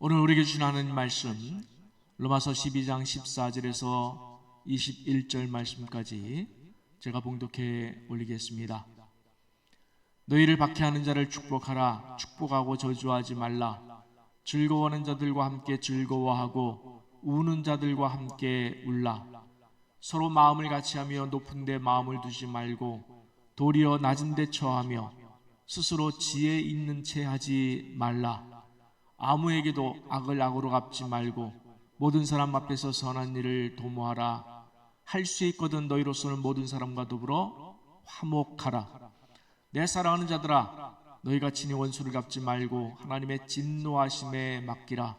오늘 우리에게 주신 하나님 말씀 로마서 12장 14절에서 21절 말씀까지 제가 봉독해 올리겠습니다. 너희를 박해하는 자를 축복하라. 축복하고 저주하지 말라. 즐거워하는 자들과 함께 즐거워하고 우는 자들과 함께 울라. 서로 마음을 같이하며 높은 데 마음을 두지 말고 도리어 낮은 데 처하며 스스로 지혜 있는 채 하지 말라. 아무에게도 악을 악으로 갚지 말고 모든 사람 앞에서 선한 일을 도모하라. 할 수 있거든 너희로서는 모든 사람과 더불어 화목하라. 내 사랑하는 자들아, 너희가 친히 원수를 갚지 말고 하나님의 진노하심에 맡기라.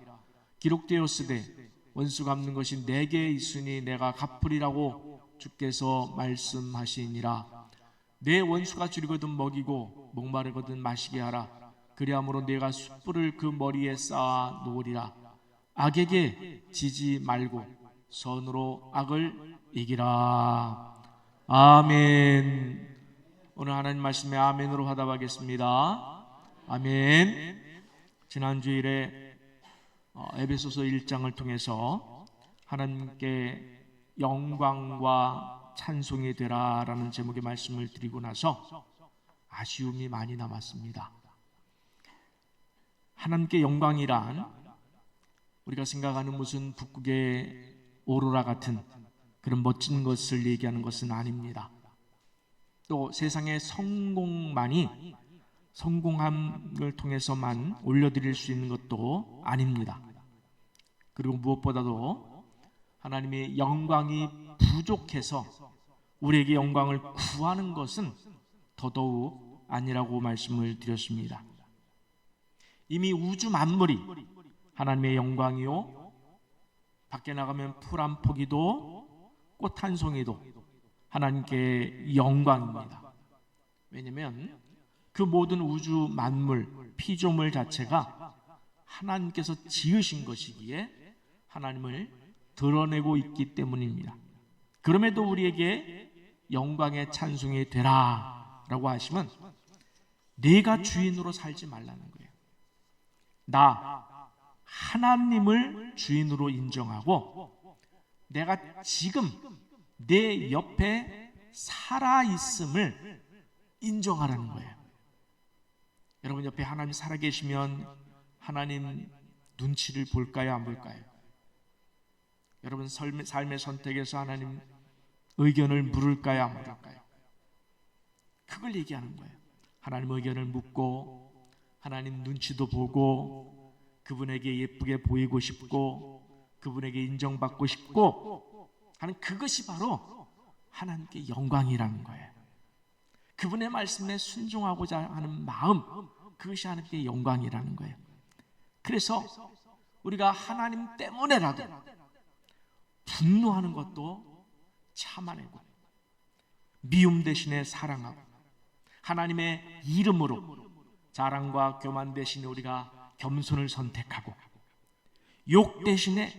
기록되었으되 원수 갚는 것이 내게 있으니 내가 갚으리라고 주께서 말씀하시니라. 내 원수가 줄이거든 먹이고 목마르거든 마시게 하라. 그리함으로 내가 숯불을 그 머리에 쌓아 놓으리라. 악에게 지지 말고 선으로 악을 이기라. 아멘. 오늘 하나님 말씀에 아멘으로 화답하겠습니다. 아멘. 지난 주일에 에베소서 1장을 통해서 하나님께 영광과 찬송이 되라라는 제목의 말씀을 드리고 나서 아쉬움이 많이 남았습니다. 하나님께 영광이란 우리가 생각하는 무슨 북극의 오로라 같은 그런 멋진 것을 얘기하는 것은 아닙니다. 또 세상의 성공함을 통해서만 올려드릴 수 있는 것도 아닙니다. 그리고 무엇보다도 하나님의 영광이 부족해서 우리에게 영광을 구하는 것은 더더욱 아니라고 말씀을 드렸습니다. 이미 우주 만물이 하나님의 영광이요, 밖에 나가면 풀 한 포기도 꽃 한 송이도 하나님께 영광입니다. 왜냐하면 그 모든 우주 만물, 피조물 자체가 하나님께서 지으신 것이기에 하나님을 드러내고 있기 때문입니다. 그럼에도 우리에게 영광의 찬송이 되라 라고 하시면 내가 주인으로 살지 말라는 거예요. 나 하나님을 주인으로 인정하고 내가 지금 내 옆에 살아있음을 인정하라는 거예요. 여러분 옆에 하나님 살아계시면 하나님 눈치를 볼까요, 안 볼까요? 여러분 삶의 선택에서 하나님 의견을 물을까요, 안 물을까요? 그걸 얘기하는 거예요. 하나님 의견을 묻고 하나님 눈치도 보고 그분에게 예쁘게 보이고 싶고 그분에게 인정받고 싶고 하는 그것이 바로 하나님께 영광이라는 거예요. 그분의 말씀에 순종하고자 하는 마음, 그것이 하나님께 영광이라는 거예요. 그래서 우리가 하나님 때문에라도 분노하는 것도 참아내고 미움 대신에 사랑하고 하나님의 이름으로 자랑과 교만 대신에 우리가 겸손을 선택하고 욕 대신에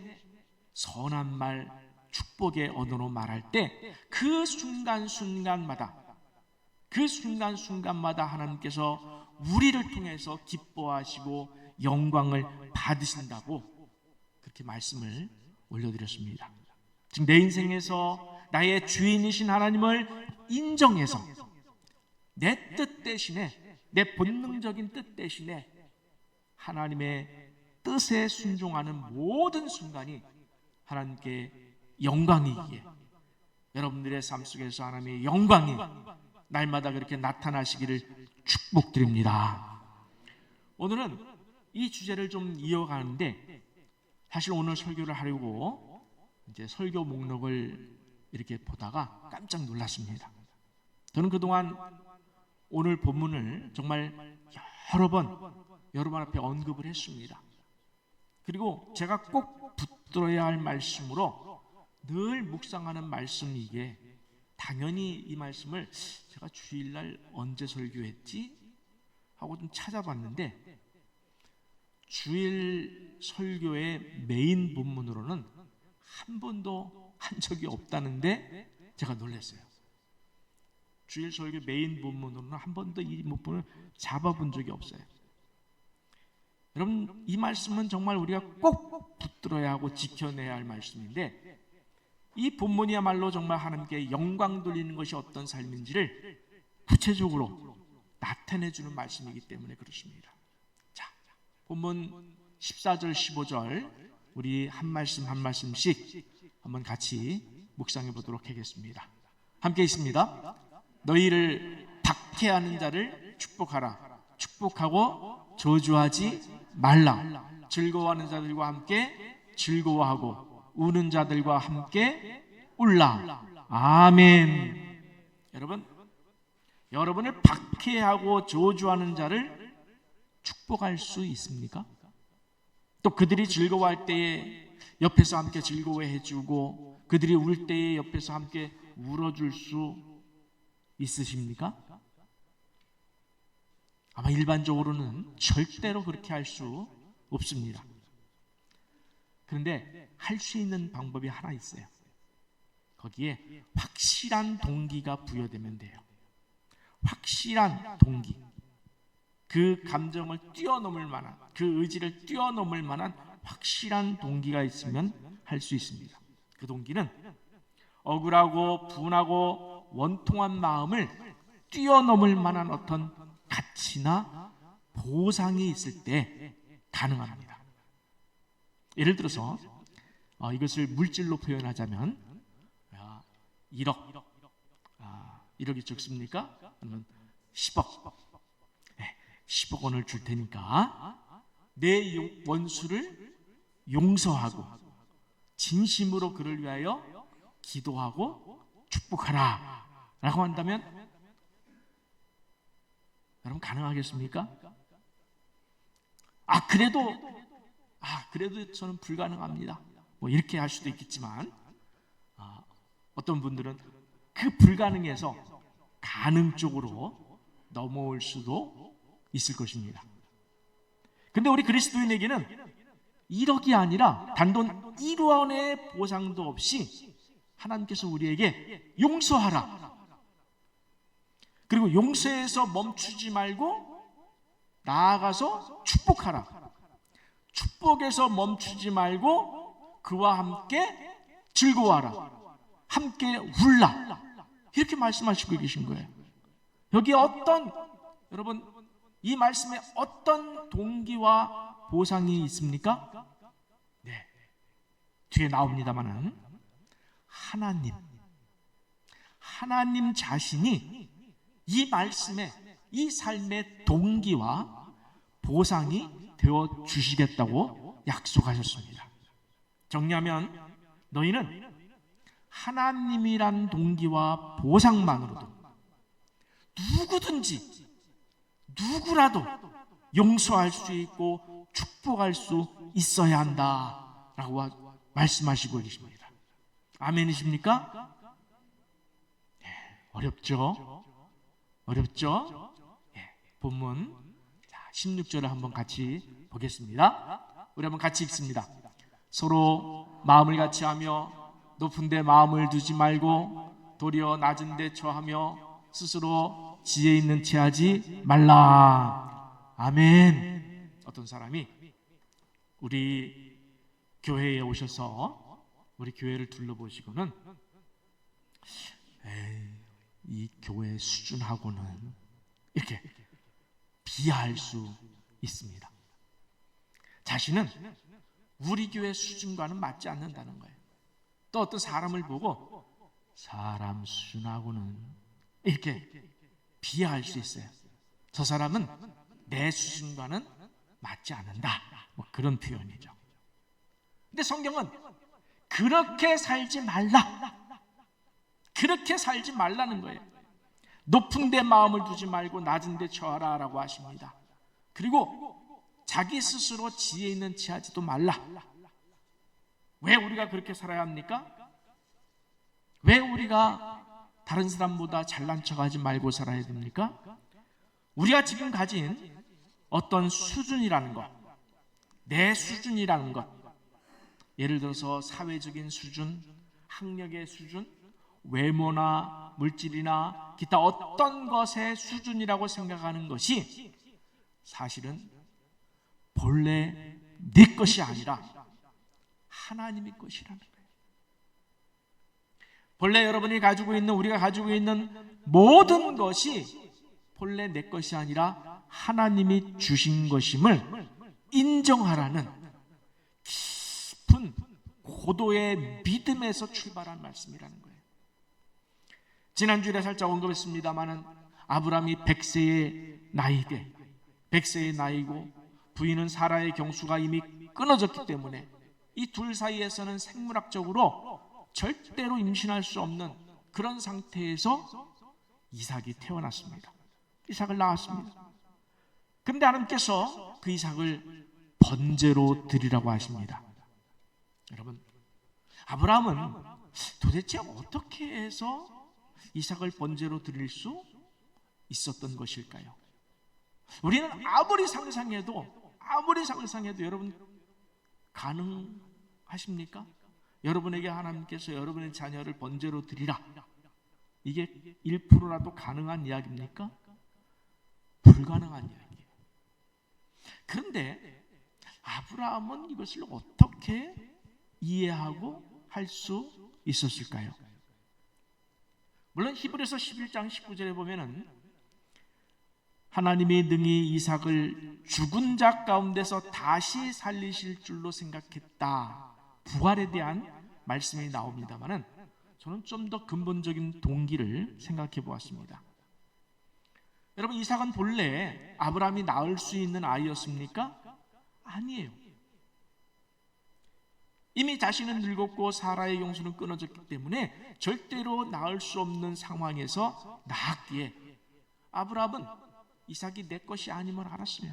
선한 말, 축복의 언어로 말할 때 그 순간순간마다 하나님께서 우리를 통해서 기뻐하시고 영광을 받으신다고 그렇게 말씀을 올려드렸습니다. 지금 내 인생에서 나의 주인이신 하나님을 인정해서 내 뜻 대신에 내 본능적인 뜻 대신에 하나님의 뜻에 순종하는 모든 순간이 하나님께 영광이기에 여러분들의 삶 속에서 하나님의 영광이 날마다 그렇게 나타나시기를 축복드립니다. 오늘은 이 주제를 좀 이어가는데 사실 오늘 설교를 하려고 이제 설교 목록을 이렇게 보다가 깜짝 놀랐습니다. 저는 그동안 오늘 본문을 정말 여러 번 여러분 앞에 언급을 했습니다. 그리고 제가 꼭 붙들어야 할 말씀으로 늘 묵상하는 말씀이기에 당연히 이 말씀을 제가 주일날 언제 설교했지? 하고 좀 찾아봤는데 주일 설교의 메인 본문으로는 한 번도 한 적이 없다는데 제가 놀랐어요. 주일 설교 메인 본문으로는 한 번도 이 본문을 잡아본 적이 없어요. 여러분, 이 말씀은 정말 우리가 꼭 붙들어야 하고 지켜내야 할 말씀인데, 이 본문이야말로 정말 하나님께 영광 돌리는 것이 어떤 삶인지를 구체적으로 나타내주는 말씀이기 때문에 그렇습니다. 자, 본문 14절 15절 우리 한 말씀 한 말씀씩 한번 같이 묵상해 보도록 하겠습니다. 함께 있습니다. 너희를 박해하는 자를 축복하라. 축복하고 저주하지 말라. 즐거워하는 자들과 함께 즐거워하고 우는 자들과 함께 울라. 아멘. 여러분을 박해하고 저주하는 자를 축복할 수 있습니까? 또 그들이 즐거워할 때에 옆에서 함께 즐거워해 주고 그들이 울 때에 옆에서 함께 울어줄 수 있으십니까? 아마 일반적으로는 절대로 그렇게 할 수 없습니다. 그런데 할 수 있는 방법이 하나 있어요. 거기에 확실한 동기가 부여되면 돼요. 확실한 동기, 그 감정을 뛰어넘을 만한, 그 의지를 뛰어넘을 만한 확실한 동기가 있으면 할 수 있습니다. 그 동기는 억울하고 분하고 원통한 마음을 뛰어넘을 만한 어떤 가치나 보상이 있을 때 가능합니다. 예를 들어서 이것을 물질로 표현하자면 1억, 1억이 적습니까? 그러면 10억, 10억 원을 줄 테니까 내 원수를 용서하고 진심으로 그를 위하여 기도하고 축복하라 라고 한다면 여러분 가능하겠습니까? 그래도 저는 불가능합니다. 뭐 이렇게 할 수도 있겠지만 어떤 분들은 그 불가능에서 가능 쪽으로 넘어올 수도 있을 것입니다. 근데 우리 그리스도인에게는 1억이 아니라 단돈 1원의 보상도 없이 하나님께서 우리에게 용서하라. 그리고 용서에서 멈추지 말고 나아가서 축복하라. 축복에서 멈추지 말고 그와 함께 즐거워하라. 함께 울라. 이렇게 말씀하시고 계신 거예요. 여기 여러분 이 말씀에 어떤 동기와 보상이 있습니까? 네, 뒤에 나옵니다마는 하나님 자신이 이 말씀에 이 삶의 동기와 보상이 되어 주시겠다고 약속하셨습니다. 정리하면 너희는 하나님이란 동기와 보상만으로도 누구라도 용서할 수 있고 축복할 수 있어야 한다라고 말씀하시고 계십니다. 아멘이십니까? 네, 어렵죠? 본문 16절을 한번 같이 보겠습니다. 우리 한번 같이 읽습니다. 서로 마음을 같이 하며 높은 데 마음을 두지 말고 도리어 낮은 데 처하며 스스로 지혜 있는 채 하지 말라. 아멘. 어떤 사람이 우리 교회에 오셔서 우리 교회를 둘러보시고는 이 교회 수준하고는 이렇게 비하할 수 있습니다. 자신은 우리 교회 수준과는 맞지 않는다는 거예요. 또 어떤 사람을 보고 사람 수준하고는 이렇게 비하할 수 있어요. 저 사람은 내 수준과는 맞지 않는다. 뭐 그런 표현이죠. 근데 성경은 그렇게 살지 말라. 그렇게 살지 말라는 거예요. 높은 데 마음을 두지 말고 낮은 데 처하라 라고 하십니다. 그리고 자기 스스로 지혜 있는 채 하지도 말라. 왜 우리가 그렇게 살아야 합니까? 왜 우리가 다른 사람보다 잘난 척하지 말고 살아야 됩니까? 우리가 지금 가진 어떤 수준이라는 것, 내 수준이라는 것, 예를 들어서 사회적인 수준, 학력의 수준, 외모나 물질이나 기타 어떤 것의 수준이라고 생각하는 것이 사실은 본래 내 것이 아니라 하나님의 것이라는 거예요. 본래 여러분이 가지고 있는, 우리가 가지고 있는 모든 것이 본래 내 것이 아니라 하나님이 주신 것임을 인정하라는 깊은 고도의 믿음에서 출발한 말씀이라는 거예요. 지난주에 살짝 언급했습니다마는 아브라함이 100세의 나이대, 100세의 나이고 부인은 사라의 경수가 이미 끊어졌기 때문에 이 둘 사이에서는 생물학적으로 절대로 임신할 수 없는 그런 상태에서 이삭이 태어났습니다. 이삭을 낳았습니다. 그런데 하나님께서 그 이삭을 번제로 드리라고 하십니다. 여러분, 아브라함은 도대체 어떻게 해서 이삭을 번제로 드릴 수 있었던 것일까요? 우리는 아무리 상상해도 여러분 가능하십니까? 여러분에게 하나님께서 여러분의 자녀를 번제로 드리라, 이게 1%라도 가능한 이야기입니까? 불가능한 이야기예요. 그런데 아브라함은 이것을 어떻게 이해하고 할 수 있었을까요? 물론 히브리서 11장 19절에 보면은 하나님이 능히 이삭을 죽은 자 가운데서 다시 살리실 줄로 생각했다, 부활에 대한 말씀이 나옵니다만은 저는 좀 더 근본적인 동기를 생각해 보았습니다. 여러분, 이삭은 본래 아브라함이 낳을 수 있는 아이였습니까? 아니에요. 이미 자신은 늙었고 사라의 용수는 끊어졌기 때문에 절대로 낳을 수 없는 상황에서 낳았기에 아브라함은 이삭이 내 것이 아님을 알았어요.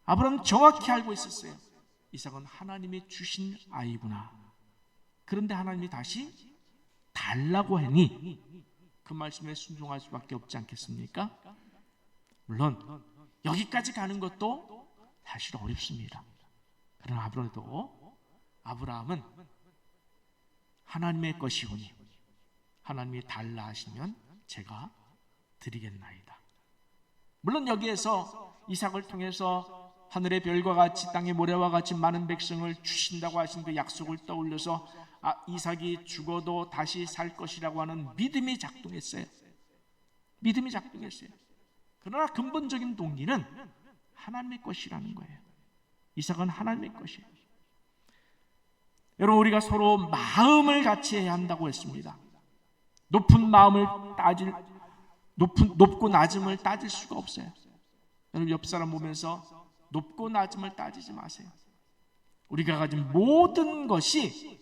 아브라함은 정확히 알고 있었어요. 이삭은 하나님이 주신 아이구나. 그런데 하나님이 다시 달라고 하니 그 말씀에 순종할 수밖에 없지 않겠습니까? 물론 여기까지 가는 것도 사실 어렵습니다. 그러나 아브라함은 하나님의 것이오니 하나님이 달라 하시면 제가 드리겠나이다. 물론 여기에서 이삭을 통해서 하늘의 별과 같이 땅의 모래와 같이 많은 백성을 주신다고 하신 그 약속을 떠올려서 이삭이 죽어도 다시 살 것이라고 하는 믿음이 작동했어요. 그러나 근본적인 동기는 하나님의 것이라는 거예요. 이삭은 하나님의 것이에요. 여러분, 우리가 서로 마음을 같이 해야 한다고 했습니다. 높고 낮음을 따질 수가 없어요. 여러분, 옆 사람 보면서 높고 낮음을 따지지 마세요. 우리가 가진 모든 것이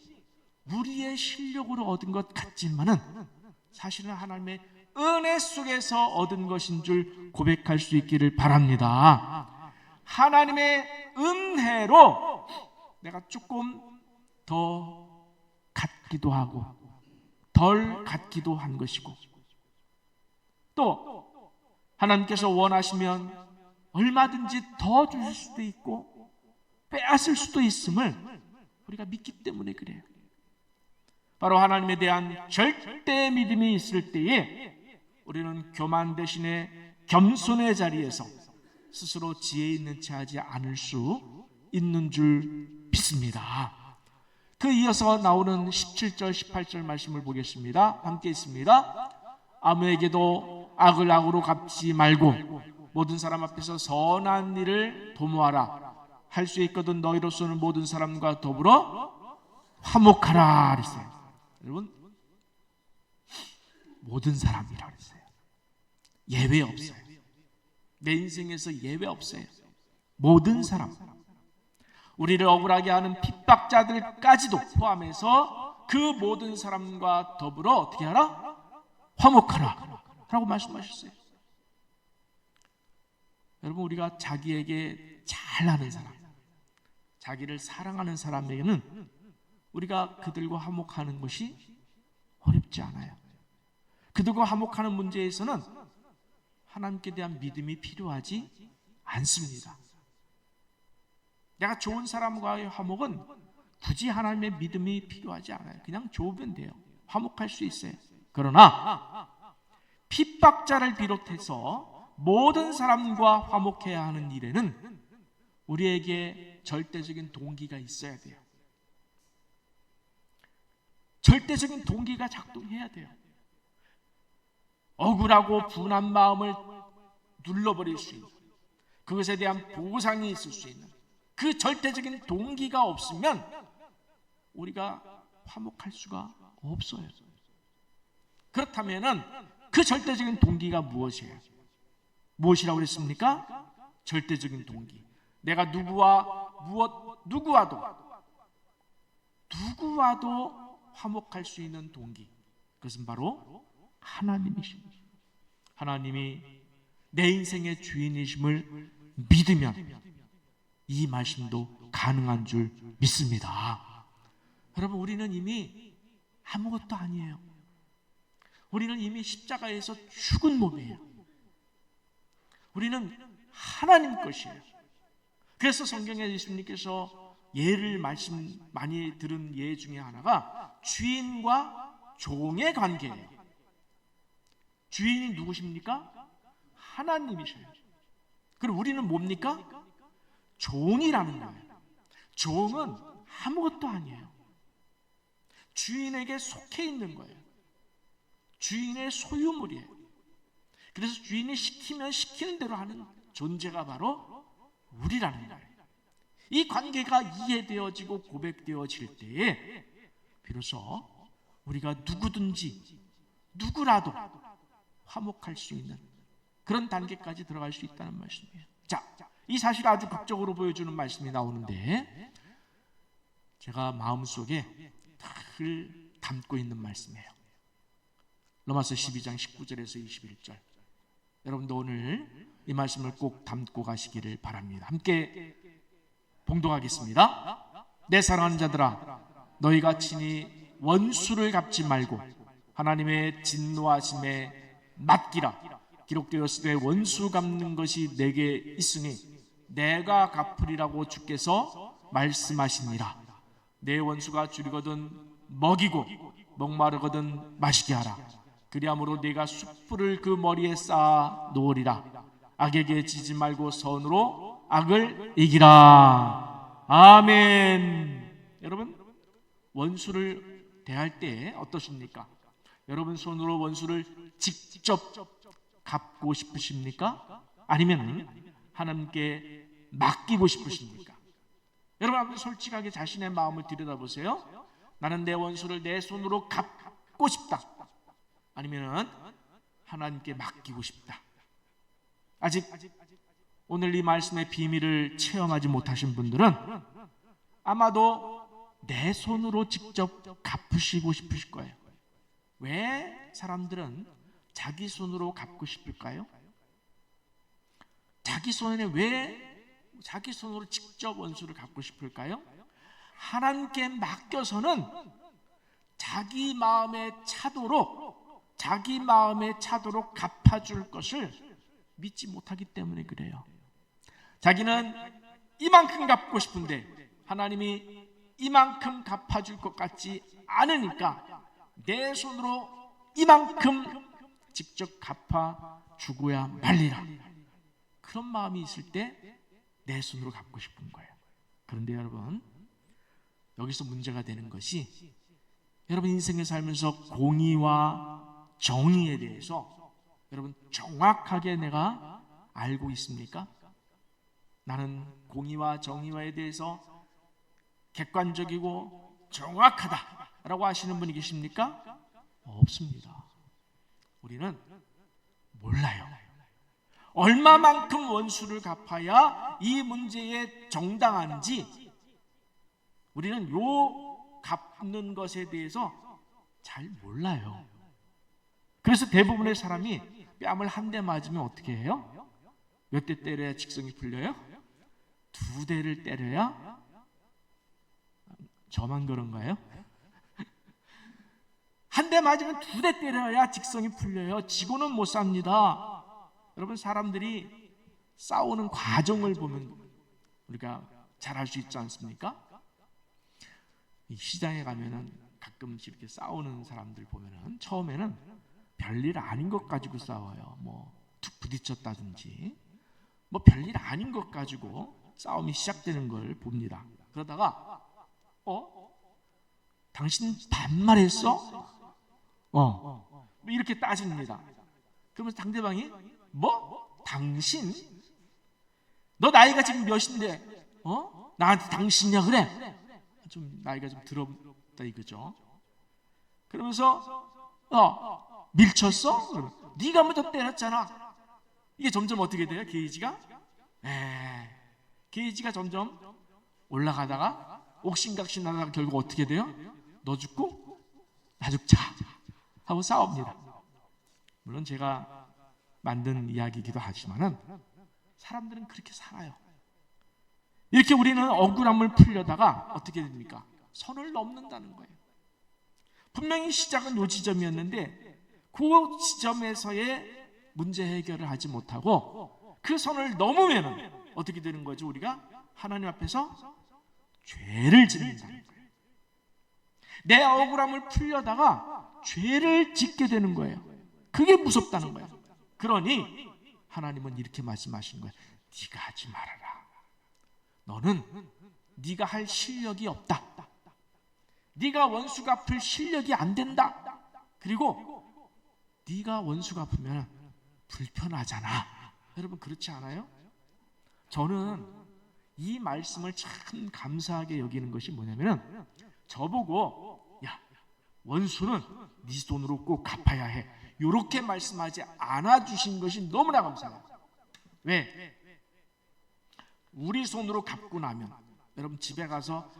우리의 실력으로 얻은 것 같지만은 사실은 하나님의 은혜 속에서 얻은 것인 줄 고백할 수 있기를 바랍니다. 하나님의 은혜로 내가 조금 더 갖기도 하고 덜 갖기도 한 것이고, 또 하나님께서 원하시면 얼마든지 더 주실 수도 있고 빼앗을 수도 있음을 우리가 믿기 때문에 그래요. 바로 하나님에 대한 절대 믿음이 있을 때에 우리는 교만 대신에 겸손의 자리에서 스스로 지혜 있는 체 하지 않을 수 있는 줄 믿습니다. 그 이어서 나오는 17절 18절 말씀을 보겠습니다. 함께 있습니다. 아무에게도 악을 악으로 갚지 말고 모든 사람 앞에서 선한 일을 도모하라. 할 수 있거든 너희로서는 모든 사람과 더불어 화목하라 그랬어요. 여러분, 모든 사람이라고 그랬어요. 예외 없어요. 내 인생에서 예외 없어요. 모든 사람, 우리를 억울하게 하는 핍박자들까지도 포함해서 그 모든 사람과 더불어 어떻게 하라? 화목하라 라고 말씀하셨어요. 여러분, 우리가 자기에게 잘하는 사람, 자기를 사랑하는 사람에게는 우리가 그들과 화목하는 것이 어렵지 않아요. 그들과 화목하는 문제에서는 하나님께 대한 믿음이 필요하지 않습니다. 내가 좋은 사람과의 화목은 굳이 하나님의 믿음이 필요하지 않아요. 그냥 좋으면 돼요. 화목할 수 있어요. 그러나 핍박자를 비롯해서 모든 사람과 화목해야 하는 일에는 우리에게 절대적인 동기가 있어야 돼요. 절대적인 동기가 작동해야 돼요. 억울하고 분한 마음을 눌러버릴 수 있는, 그것에 대한 보상이 있을 수 있는 그 절대적인 동기가 없으면 우리가 화목할 수가 없어요. 그렇다면은 그 절대적인 동기가 무엇이에요? 무엇이라고 그랬습니까? 절대적인 동기. 내가 누구와도 화목할 수 있는 동기. 그것은 바로 하나님이십니다. 하나님이 내 인생의 주인이심을 믿으면 이 말씀도 가능한 줄 믿습니다. 여러분, 우리는 이미 아무것도 아니에요. 우리는 이미 십자가에서 죽은 몸이에요. 우리는 하나님 것이에요. 그래서 성경에 예수님께서 예를 말씀 많이 들은 예 중에 하나가 주인과 종의 관계예요. 주인이 누구십니까? 하나님이셔요. 그리고 우리는 뭡니까? 종이라는 거예요. 종은 아무것도 아니에요. 주인에게 속해 있는 거예요. 주인의 소유물이에요. 그래서 주인이 시키면 시키는 대로 하는 존재가 바로 우리라는 거예요. 이 관계가 이해되어지고 고백되어질 때에 비로소 우리가 누구라도 화목할 수 있는 그런 단계까지 들어갈 수 있다는 말씀이에요. 자, 이 사실을 아주 극적으로 보여주는 말씀이 나오는데 제가 마음속에 늘 담고 있는 말씀이에요. 로마서 12장 19절에서 21절. 여러분도 오늘 이 말씀을 꼭 담고 가시기를 바랍니다. 함께 봉독하겠습니다. 내 사랑하는 자들아, 너희가 친히 원수를 갚지 말고 하나님의 진노하심에 맡기라. 기록되었으되 원수 갚는 것이 내게 있으니 내가 갚으리라고 주께서 말씀하시니라. 내 원수가 줄이거든 먹이고 목마르거든 마시게 하라. 그리함으로 네가 숯불을 그 머리에 쌓아 놓으리라. 악에게 지지 말고 선으로 악을 이기라. 아멘. 여러분, 원수를 대할 때 어떠십니까? 여러분 손으로 원수를 직접 갚고 싶으십니까? 아니면 하나님께 맡기고 싶으십니까? 여러분 한번 솔직하게 자신의 마음을 들여다보세요. 나는 내 원수를 내 손으로 갚고 싶다. 아니면 하나님께 맡기고 싶다. 아직 오늘 이 말씀의 비밀을 체험하지 못하신 분들은 아마도 내 손으로 직접 갚으시고 싶으실 거예요. 왜 사람들은 자기 손으로 갚고 싶을까요? 자기 손에 왜 자기 손으로 직접 원수를 갚고 싶을까요? 하나님께 맡겨서는 자기 마음에 차도록 갚아줄 것을 믿지 못하기 때문에 그래요. 자기는 이만큼 갚고 싶은데 하나님이 이만큼 갚아줄 것 같지 않으니까 내 손으로 이만큼 직접 갚아주고야 말리라. 그런 마음이 있을 때 내 손으로 갚고 싶은 거예요. 그런데 여러분, 여기서 문제가 되는 것이 여러분 인생을 살면서 공의와 정의에 대해서 여러분 정확하게 내가 알고 있습니까? 나는 공의와 정의에 대해서 객관적이고 정확하다라고 하시는 분이 계십니까? 없습니다. 우리는 몰라요. 얼마만큼 원수를 갚아야 이 문제에 정당한지 우리는 요 갚는 것에 대해서 잘 몰라요. 그래서 대부분의 사람이 뺨을 한 대 맞으면 어떻게 해요? 몇 대 때려야 직성이 풀려요? 2대를 때려야? 저만 그런가요? 한 대 맞으면 2대 때려야 직성이 풀려요. 지고는 못 삽니다. 여러분, 사람들이 싸우는 과정을 보면 우리가 잘 알 수 있지 않습니까? 이 시장에 가면은 가끔씩 이렇게 싸우는 사람들 보면은 처음에는 별일 아닌 것 가지고 싸워요. 뭐 툭 부딪혔다든지 뭐 별일 아닌 것 가지고 싸움이 시작되는 걸 봅니다. 그러다가 당신 반말했어? 이렇게 따집니다. 그러면서 상대방이 뭐? 당신? 너 나이가 지금 몇인데 나한테 당신이야 그래? 좀 나이가 좀 들었다 이거죠. 그러면서 밀쳤어? 그러면 네가 먼저 때렸잖아. 이게 점점 어떻게 돼요? 게이지가 점점 올라가다가 옥신각신하다가 결국 어떻게 돼요? 너 죽고 나 죽자 하고 싸웁니다. 물론 제가 만든 이야기이기도 하지만은 사람들은 그렇게 살아요. 이렇게 우리는 억울함을 풀려다가 어떻게 됩니까? 선을 넘는다는 거예요. 분명히 시작은 요 지점이었는데 그 지점에서의 문제 해결을 하지 못하고 그 선을 넘으면 어떻게 되는 거죠? 우리가 하나님 앞에서 죄를 짓는다는 거예요. 내 억울함을 풀려다가 죄를 짓게 되는 거예요. 그게 무섭다는 거예요. 그러니 하나님은 이렇게 말씀하시는 거예요. 네가 하지 말아라. 너는 네가 할 실력이 없다. 네가 원수 갚을 실력이 안 된다. 그리고 네가 원수 갚으면 불편하잖아. 여러분 그렇지 않아요? 저는 이 말씀을 참 감사하게 여기는 것이 뭐냐면 저보고 야 원수는 네 돈으로 꼭 갚아야 해. 이렇게 말씀하지 않아 주신 것이 너무나 감사해요. 왜? 우리 손으로 갚고 나면 여러분 집에 가서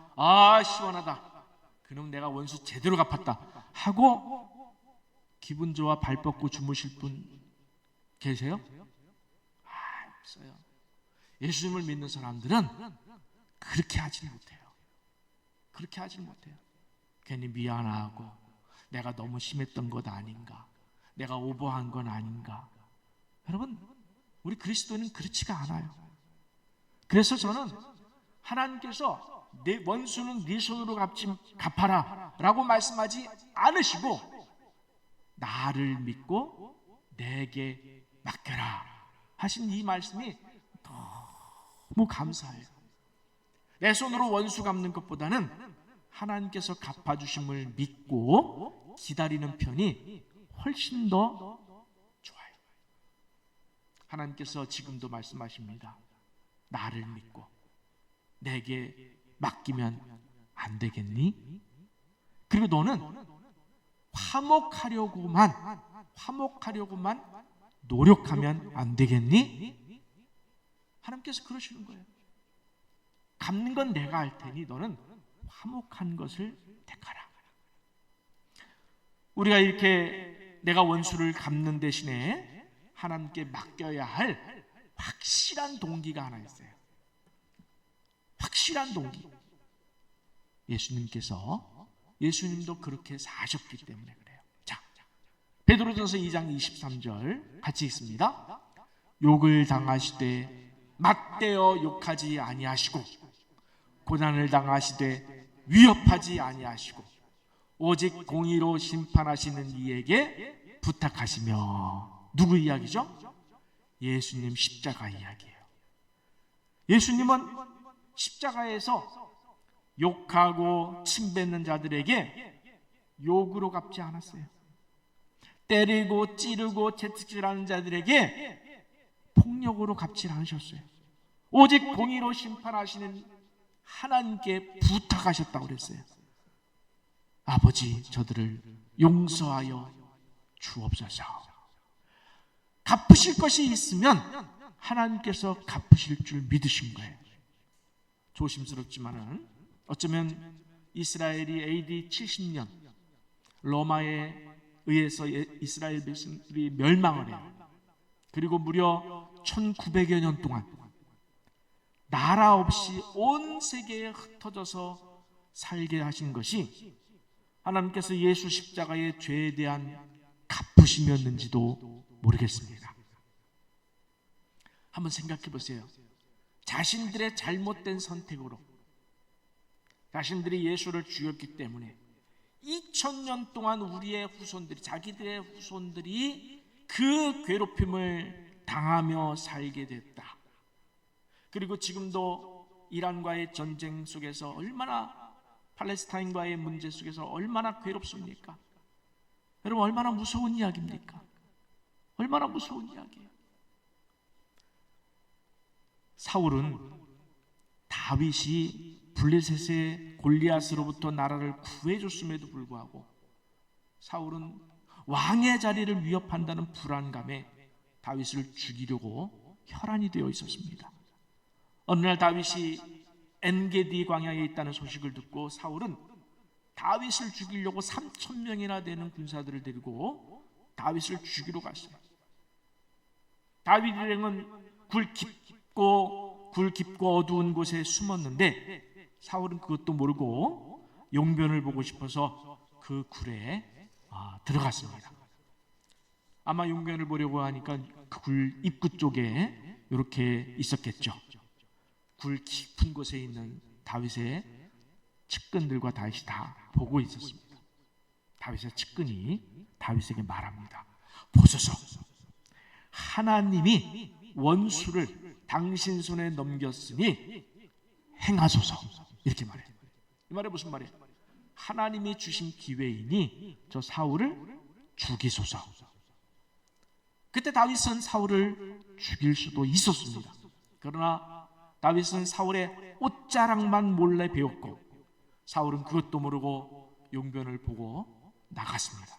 시원하다. 그럼 내가 원수 제대로 갚았다 하고 기분 좋아 발 뻗고 주무실 분 계세요? 없어요. 예수님을 믿는 사람들은 그렇게 하지 못해요. 그렇게 하지 못해요. 괜히 미안하고 내가 너무 심했던 것 아닌가, 내가 오버한 건 아닌가. 여러분 우리 그리스도인은 그렇지가 않아요. 그래서 저는 하나님께서 내 원수는 네 손으로 갚아라 라고 말씀하지 않으시고 나를 믿고 내게 맡겨라 하신 이 말씀이 너무 감사해요. 내 손으로 원수 갚는 것보다는 하나님께서 갚아주심을 믿고 기다리는 편이 훨씬 더 좋아요. 하나님께서 지금도 말씀하십니다. 나를 믿고 내게 맡기면 안 되겠니? 그리고 너는 화목하려고만 노력하면 안 되겠니? 하나님께서 그러시는 거예요. 갚는 건 내가 할 테니 너는 화목한 것을 택하라. 우리가 이렇게 내가 원수를 갚는 대신에 하나님께 맡겨야 할 확실한 동기가 하나 있어요. 확실한 동기. 예수님도 그렇게 사셨기 때문에 그래요. 자, 베드로전서 2장 23절 같이 읽습니다. 욕을 당하시되 맞대어 욕하지 아니하시고 고난을 당하시되 위협하지 아니하시고 오직 공의로 심판하시는 이에게 부탁하시며. 누구 이야기죠? 예수님 십자가 이야기예요. 예수님은 십자가에서 욕하고 침뱉는 자들에게 욕으로 갚지 않았어요. 때리고 찌르고 채찍질하는 자들에게 폭력으로 갚지 않으셨어요. 오직 공의로 심판하시는 하나님께 부탁하셨다고 그랬어요. 아버지, 저들을 용서하여 주옵소서. 갚으실 것이 있으면 하나님께서 갚으실 줄 믿으신 거예요. 조심스럽지만은 어쩌면 이스라엘이 AD 70년 로마에 의해서 이스라엘 백성들이 멸망을 해요. 그리고 무려 1900여 년 동안 나라 없이 온 세계에 흩어져서 살게 하신 것이 하나님께서 예수 십자가의 죄에 대한 갚으심이었는지도 모르겠습니다. 한번 생각해 보세요. 자신들의 잘못된 선택으로 자신들이 예수를 죽였기 때문에 2000년 동안 우리의 후손들이, 자기들의 후손들이 그 괴롭힘을 당하며 살게 됐다. 그리고 지금도 이란과의 전쟁 속에서 얼마나, 팔레스타인과의 문제 속에서 얼마나 괴롭습니까? 여러분, 얼마나 무서운 이야기입니까? 얼마나 무서운 이야기예요. 사울은 다윗이 블레셋의 골리앗으로부터 나라를 구해줬음에도 불구하고 사울은 왕의 자리를 위협한다는 불안감에 다윗을 죽이려고 혈안이 되어 있었습니다. 어느 날 다윗이 엔게디 광야에 있다는 소식을 듣고 사울은 다윗을 죽이려고 3,000명이나 되는 군사들을 데리고 다윗을 죽이러 갔어요. 다윗 일행은 굴 깊고 어두운 곳에 숨었는데 사울은 그것도 모르고 용변을 보고 싶어서 그 굴에 들어갔습니다. 아마 용변을 보려고 하니까 그 굴 입구 쪽에 이렇게 있었겠죠. 굴 깊은 곳에 있는 다윗의 측근들과 다윗이 다 보고 있었습니다. 다윗의 측근이 다윗에게 말합니다. 보소서, 하나님이 원수를 당신 손에 넘겼으니 행하소서. 이렇게 말해요. 이 말이 무슨 말이에요? 하나님이 주신 기회이니 저 사울을 죽이소서. 그때 다윗은 사울을 죽일 수도 있었습니다. 그러나 다윗은 사울의 옷자락만 몰래 배웠고 사울은 그것도 모르고 용변을 보고 나갔습니다.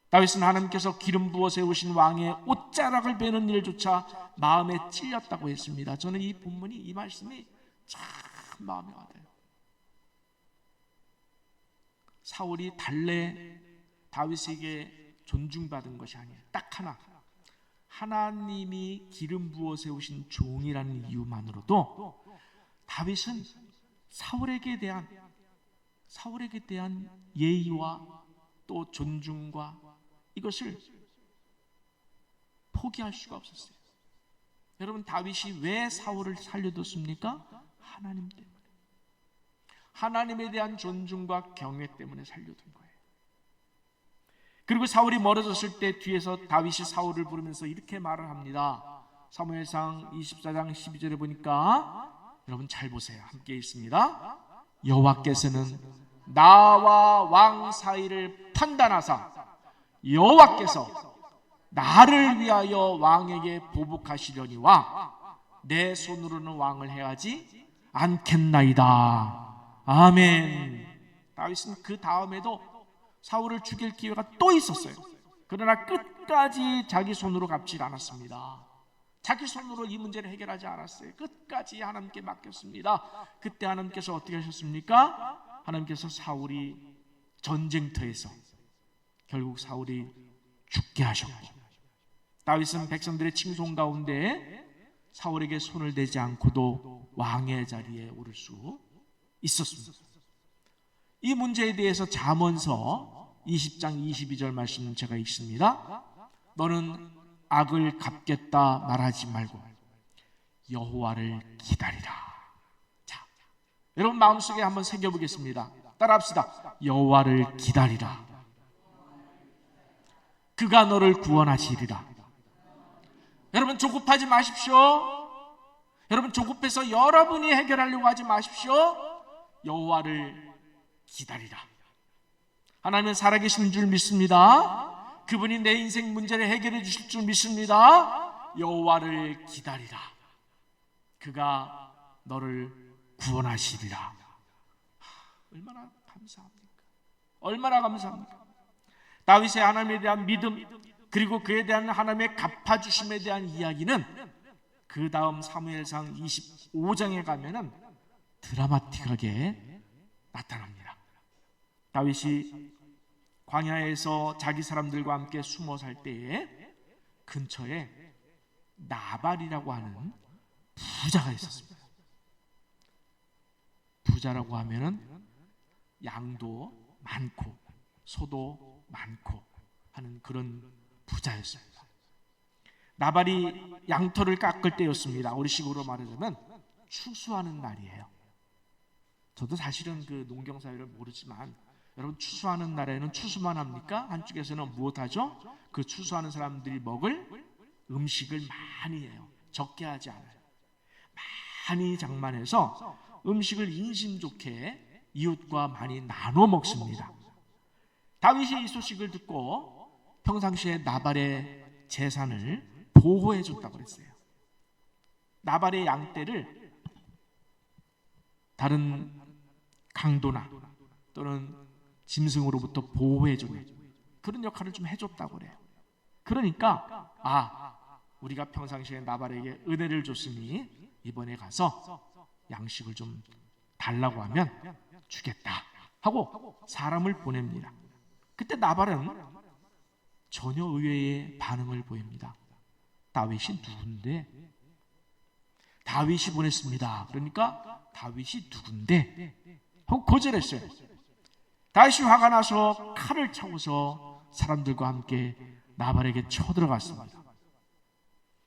다윗은 하나님께서 기름 부어 세우신 왕의 옷자락을 베는 일조차 마음에 찔렸다고 했습니다. 저는 이 본문이, 이 말씀이 참 마음에 와닿아요. 사울이 달래 다윗에게 존중받은 것이 아니에요. 딱 하나, 하나님이 기름 부어 세우신 종이라는 이유만으로도 다윗은 사울에게 대한 예의와 또 존중과 이것을 포기할 수가 없었어요. 여러분, 다윗이 왜 사울을 살려뒀습니까? 하나님 때문에. 하나님에 대한 존중과 경외 때문에 살려둔 거예요. 그리고 사울이 멀어졌을 때 뒤에서 다윗이 사울을 부르면서 이렇게 말을 합니다. 사무엘상 24장 12절에 보니까, 여러분 잘 보세요. 함께 있습니다. 여호와께서는 나와 왕 사이를 판단하사 여호와께서 나를 위하여 왕에게 보복하시려니와 내 손으로는 왕을 해하지 않겠나이다. 아멘. 다윗은 그 다음에도 사울을 죽일 기회가 또 있었어요. 그러나 끝까지 자기 손으로 갚지 않았습니다. 자기 손으로 이 문제를 해결하지 않았어요. 끝까지 하나님께 맡겼습니다. 그때 하나님께서 어떻게 하셨습니까? 하나님께서 사울이 전쟁터에서 결국 사울이 죽게 하셨고, 다윗은 백성들의 칭송 가운데 사울에게 손을 대지 않고도 왕의 자리에 오를 수 있었습니다. 이 문제에 대해서 잠언서 20장 22절 말씀은 제가 읽습니다. 너는 악을 갚겠다 말하지 말고 여호와를 기다리라. 자, 여러분 마음속에 한번 새겨보겠습니다. 따라합시다. 여호와를 기다리라. 그가 너를 구원하시리라. 여러분 조급하지 마십시오. 여러분 조급해서 여러분이 해결하려고 하지 마십시오. 여호와를 기다리라. 하나님은 살아계신 줄 믿습니다. 그분이 내 인생 문제를 해결해 주실 줄 믿습니다. 여호와를 기다리라. 그가 너를 구원하시리라. 얼마나 감사합니까? 얼마나 감사합니까? 다윗의 하나님에 대한 믿음, 그리고 그에 대한 하나님의 갚아주심에 대한 이야기는 그 다음 사무엘상 25장에 가면은 드라마틱하게 나타납니다. 다윗이 광야에서 자기 사람들과 함께 숨어 살 때에 근처에 나발이라고 하는 부자가 있었습니다. 부자라고 하면은 양도 많고 소도 많고 하는 그런 부자였습니다. 나발이 양털을 깎을 때였습니다. 우리식으로 말하자면 추수하는 날이에요. 저도 사실은 그 농경사회를 모르지만 여러분 추수하는 날에는 추수만 합니까? 한쪽에서는 무엇하죠? 그 추수하는 사람들이 먹을 음식을 많이 해요. 적게 하지 않아요. 많이 장만해서 음식을 인심 좋게 이웃과 많이 나눠 먹습니다. 다윗이 이 소식을 듣고 평상시에 나발의 재산을 보호해 줬다고 그랬어요. 나발의 양떼를 다른 강도나 또는 짐승으로부터 보호해 주는 그런 역할을 좀 해줬다고 그래요. 그러니까 우리가 평상시에 나발에게 은혜를 줬으니 이번에 가서 양식을 좀 달라고 하면 주겠다 하고 사람을 보냅니다. 그때 나발은 전혀 의외의 반응을 보입니다. 다윗이 누군데? 다윗이 보냈습니다. 그러니까 다윗이 누군데? 하고 거절했어요. 다윗이 화가 나서 칼을 차고서 사람들과 함께 나발에게 쳐들어갔습니다.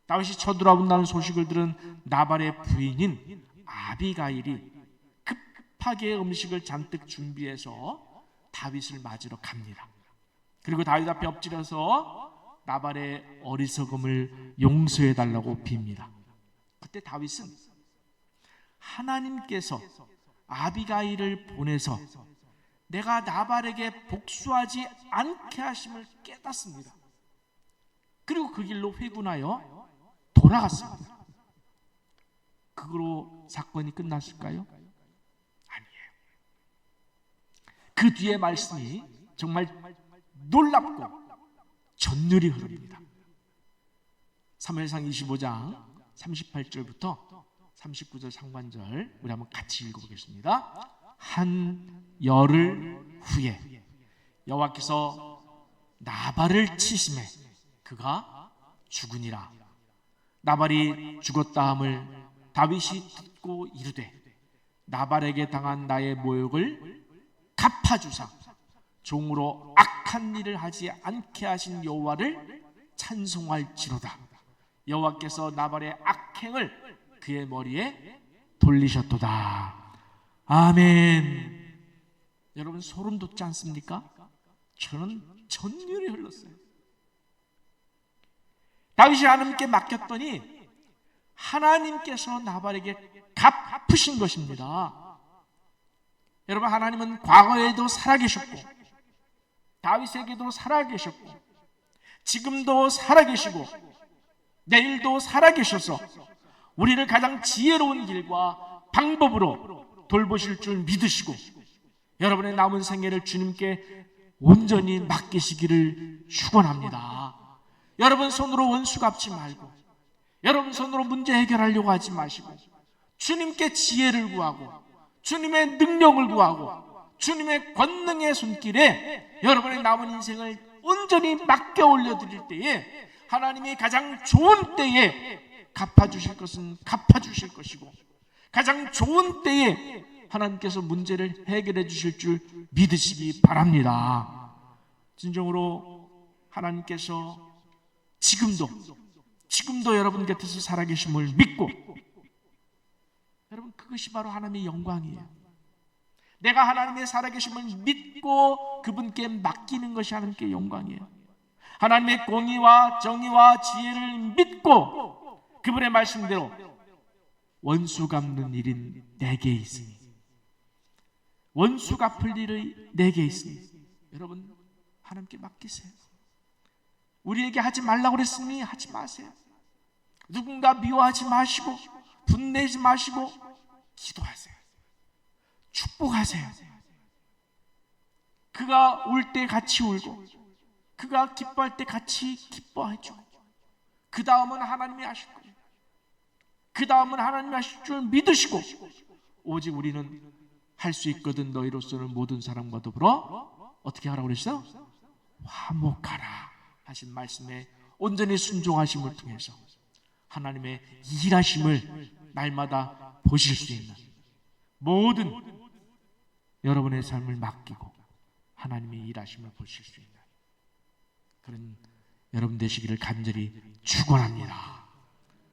다윗이 쳐들어온다는 소식을 들은 나발의 부인인 아비가일이 급하게 음식을 잔뜩 준비해서 다윗을 맞으러 갑니다. 그리고 다윗 앞에 엎드려서 나발의 어리석음을 용서해 달라고 빕니다. 그때 다윗은 하나님께서 아비가일을 보내서 내가 나발에게 복수하지 않게 하심을 깨닫습니다. 그리고 그 길로 회군하여 돌아갔습니다. 그거로 사건이 끝났을까요? 아니에요. 그 뒤에 말씀이 정말 놀랍고 전율이 흐릅니다. 사무엘상 25장 38절부터 39절 상반절 우리 한번 같이 읽어보겠습니다. 한 열흘 후에 여호와께서 나발을 치심에 그가 죽으니라. 나발이 죽었다 함을 다윗이 듣고 이르되 나발에게 당한 나의 모욕을 갚아주사 종으로 악한 일을 하지 않게 하신 여호와를 찬송할지로다. 여호와께서 나발의 악행을 그의 머리에 돌리셨도다. 아멘. 여러분 소름 돋지 않습니까? 저는 전율이 흘렀어요. 다윗이 하나님께 맡겼더니 하나님께서 나발에게 갚으신 것입니다. 여러분 하나님은 과거에도 살아계셨고 다윗에게도 살아계셨고 지금도 살아계시고 내일도 살아계셔서 우리를 가장 지혜로운 길과 방법으로 돌보실 줄 믿으시고 여러분의 남은 생애를 주님께 온전히 맡기시기를 축원합니다. 여러분 손으로 원수 갚지 말고 여러분 손으로 문제 해결하려고 하지 마시고 주님께 지혜를 구하고 주님의 능력을 구하고 주님의 권능의 손길에 여러분의 남은 인생을 온전히 맡겨 올려드릴 때에 하나님이 가장 좋은 때에 갚아주실 것은 갚아주실 것이고 가장 좋은 때에 하나님께서 문제를 해결해 주실 줄 믿으시기 바랍니다. 진정으로 하나님께서 지금도 여러분 곁에서 살아계심을 믿고 여러분 그것이 바로 하나님의 영광이에요. 내가 하나님의 살아계심을 믿고 그분께 맡기는 것이 하나님께 영광이에요. 하나님의 공의와 정의와 지혜를 믿고 그분의 말씀대로 원수 갚는 일인 내게 있으니 원수 갚을 일이 내게 있으니 여러분 하나님께 맡기세요. 우리에게 하지 말라고 그랬으니 하지 마세요. 누군가 미워하지 마시고 분내지 마시고 기도하세요. 축복하세요. 그가 울 때 같이 울고 그가 기뻐할 때 같이 기뻐해주고 그 다음은 하나님이 하실 거예요. 그 다음은 하나님이 하실 줄 믿으시고 오직 우리는 할 수 있거든 너희로서는 모든 사람과 더불어 어떻게 하라고 그랬어요? 화목하라 하신 말씀에 온전히 순종하심을 통해서 하나님의 일하심을 날마다 보실 수 있는 모든 여러분의 삶을 맡기고 하나님의 일하심을 보실 수 있는 그런 여러분 되시기를 간절히 축원합니다.